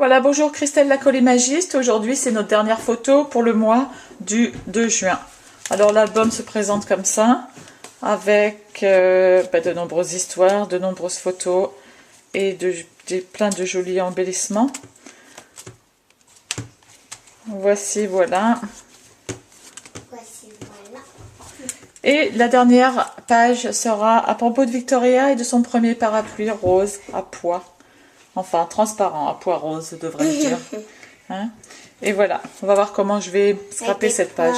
Voilà, bonjour Christelle la collimagiste. Aujourd'hui, c'est notre dernière photo pour le mois du 2 juin. Alors, l'album se présente comme ça, avec de nombreuses histoires, de nombreuses photos et plein de jolis embellissements. Voici, voilà. Et la dernière page sera à propos de Victoria et de son premier parapluie rose à pois. Enfin, transparent, à pois rose, devrais-je dire. Hein? Et voilà, on va voir comment je vais scraper cette page.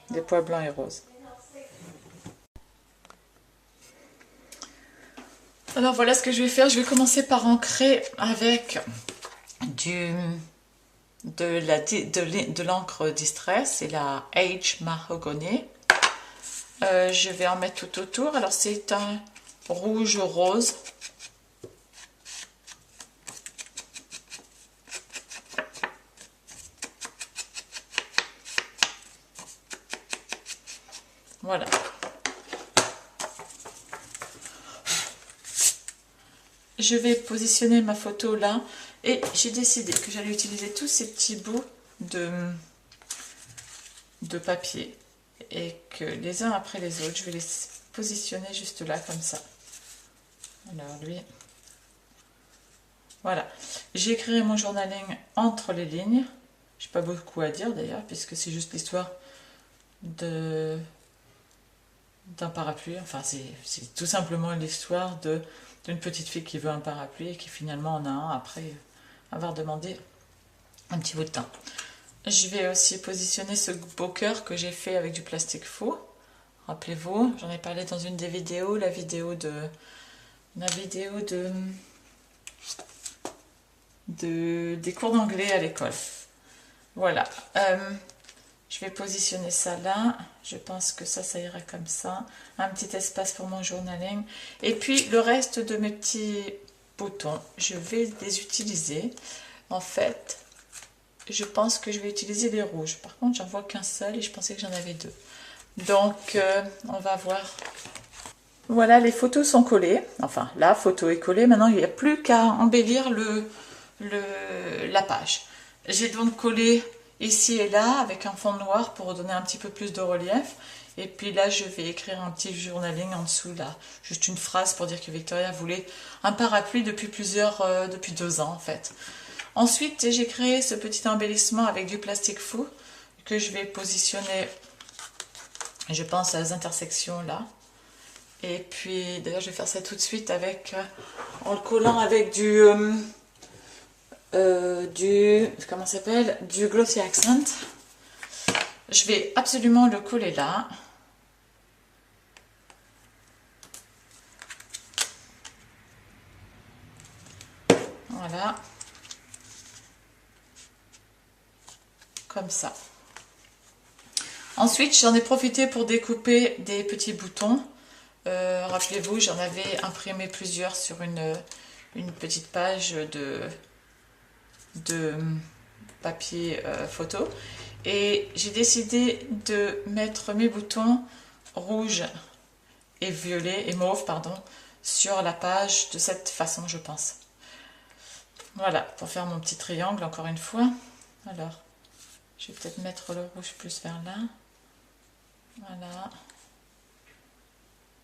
Des pois blancs et roses. Alors voilà ce que je vais faire. Je vais commencer par ancrer avec de l'encre Distress et la Age Mahogany. Je vais en mettre tout autour. Alors c'est un rouge rose. Voilà. Je vais positionner ma photo là et j'ai décidé que j'allais utiliser tous ces petits bouts de papier et que les uns après les autres, je vais les positionner juste là comme ça. Alors lui, voilà. J'écrirai mon journaling entre les lignes. J'ai pas beaucoup à dire d'ailleurs puisque c'est juste l'histoire d'un parapluie. Enfin, c'est tout simplement l'histoire d'une petite fille qui veut un parapluie et qui finalement en a un après avoir demandé un petit bout de temps. Je vais aussi positionner ce beau cœur que j'ai fait avec du plastique faux. Rappelez-vous, j'en ai parlé dans une des vidéos, la vidéo des cours d'anglais à l'école. Voilà. Je vais positionner ça là. Je pense que ça ira comme ça. Un petit espace pour mon journaling. Et puis le reste de mes petits boutons, je vais les utiliser. En fait, je pense que je vais utiliser les rouges. Par contre, j'en vois qu'un seul et je pensais que j'en avais deux. Donc, on va voir. Voilà, les photos sont collées. Enfin, la photo est collée. Maintenant, il n'y a plus qu'à embellir la page. J'ai donc collé ici et là avec un fond noir pour donner un petit peu plus de relief. Et puis là, je vais écrire un petit journaling en dessous là. Juste une phrase pour dire que Victoria voulait un parapluie depuis 2 ans en fait. Ensuite, j'ai créé ce petit embellissement avec du plastique fou que je vais positionner, je pense, à les intersections là. Et puis, d'ailleurs, je vais faire ça tout de suite en le collant avec comment ça s'appelle, du Glossy Accent. Je vais absolument le coller là. Voilà. Comme ça. Ensuite, j'en ai profité pour découper des petits boutons. Rappelez-vous, j'en avais imprimé plusieurs sur une petite page de papier photo. Et j'ai décidé de mettre mes boutons rouges et violets et mauve, pardon, sur la page de cette façon, je pense. Voilà, pour faire mon petit triangle, encore une fois. Alors, je vais peut-être mettre le rouge plus vers là. Voilà.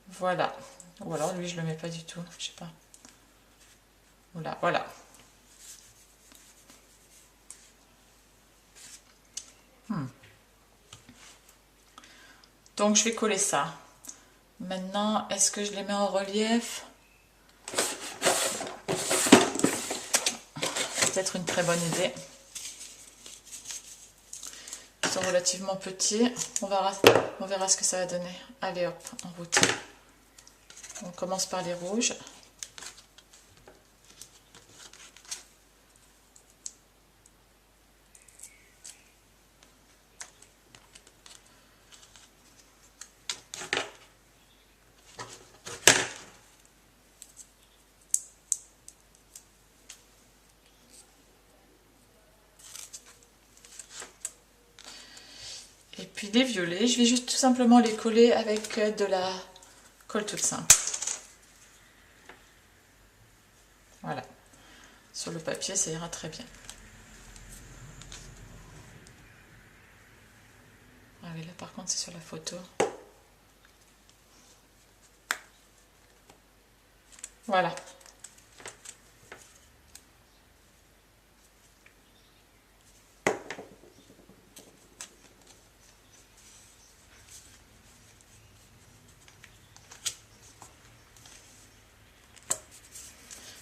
Voilà. Ou alors, lui, je le mets pas du tout, je sais pas. Voilà, voilà. Donc, je vais coller ça. Maintenant, est-ce que je les mets en relief? C'est peut-être une très bonne idée. Ils sont relativement petits. On verra ce que ça va donner. Allez hop, en route. On commence par les rouges. Et puis les violets, je vais juste tout simplement les coller avec de la colle toute simple. Voilà. sur le papier, ça ira très bien. Ah oui, là par contre c'est sur la photo. Voilà.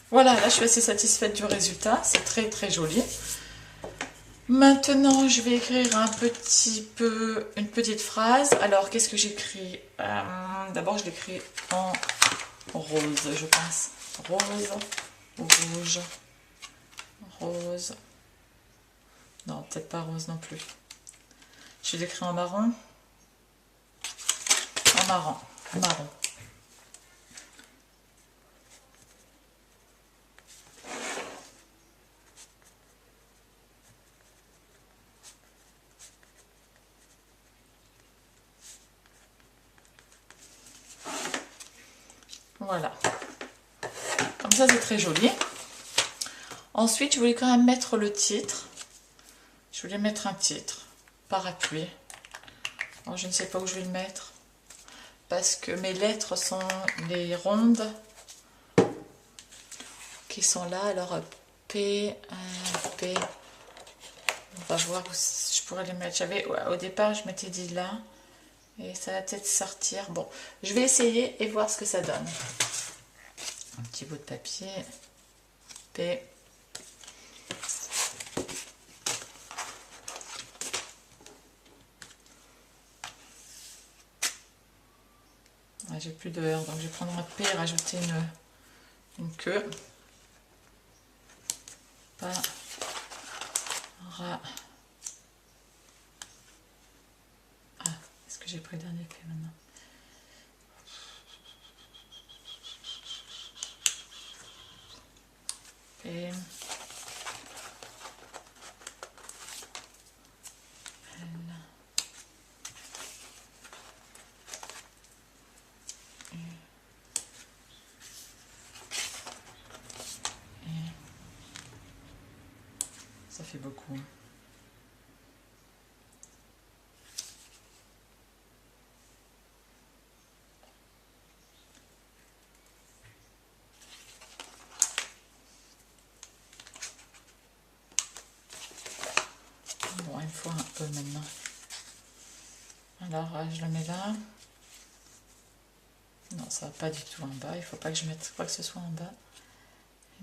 Voilà, là je suis assez satisfaite du résultat, c'est très très joli. Maintenant, je vais écrire un petit peu, une petite phrase. Alors, qu'est-ce que j'écris? D'abord, je l'écris en rose, je pense. Rose, rouge, rose. Non, peut-être pas rose non plus. Je l'écris en marron. En marron, marron. Voilà. Comme ça, c'est très joli. Ensuite, je voulais quand même mettre le titre. Je voulais mettre un titre. Parapluie. Alors, je ne sais pas où je vais le mettre. Parce que mes lettres sont les rondes qui sont là. Alors, P, P. On va voir où je pourrais les mettre. Au départ, je m'étais dit là. Et ça va peut-être sortir. Bon, je vais essayer et voir ce que ça donne. Un petit bout de papier. P. Ah, j'ai plus de R, donc je vais prendre un P et rajouter une queue. Pas. Ra. Ah, est-ce que j'ai pris le dernier P maintenant? P. Ça fait beaucoup. Bon, il me faut un E maintenant. Alors, je le mets là. Non, ça va pas du tout en bas. Il faut pas que je mette quoi que ce soit en bas.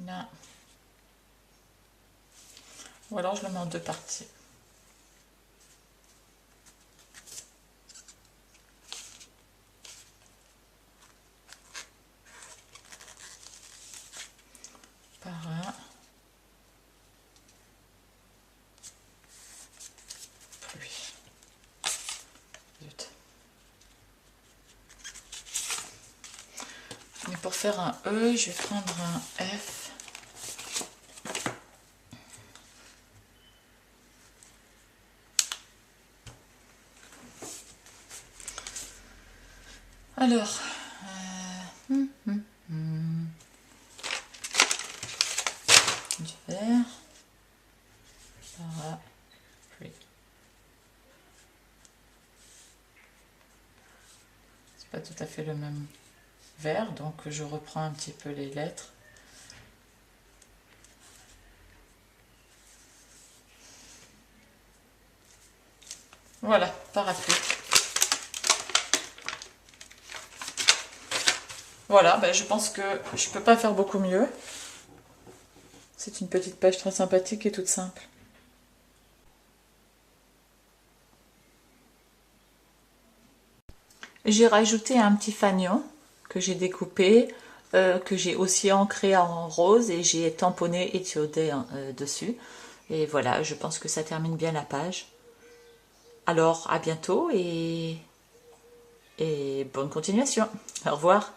Et là. Ou alors, je le mets en deux parties. Par un. Pluie. Zut. Et pour faire un E, je vais prendre un F. Alors, du vert, parapluie. C'est pas tout à fait le même vert, donc je reprends un petit peu les lettres. Voilà, parapluie. Voilà, ben je pense que je peux pas faire beaucoup mieux. C'est une petite page très sympathique et toute simple. J'ai rajouté un petit fanion que j'ai découpé, que j'ai aussi ancré en rose et j'ai tamponné étiodé dessus. Et voilà, je pense que ça termine bien la page. Alors, à bientôt et bonne continuation. Au revoir.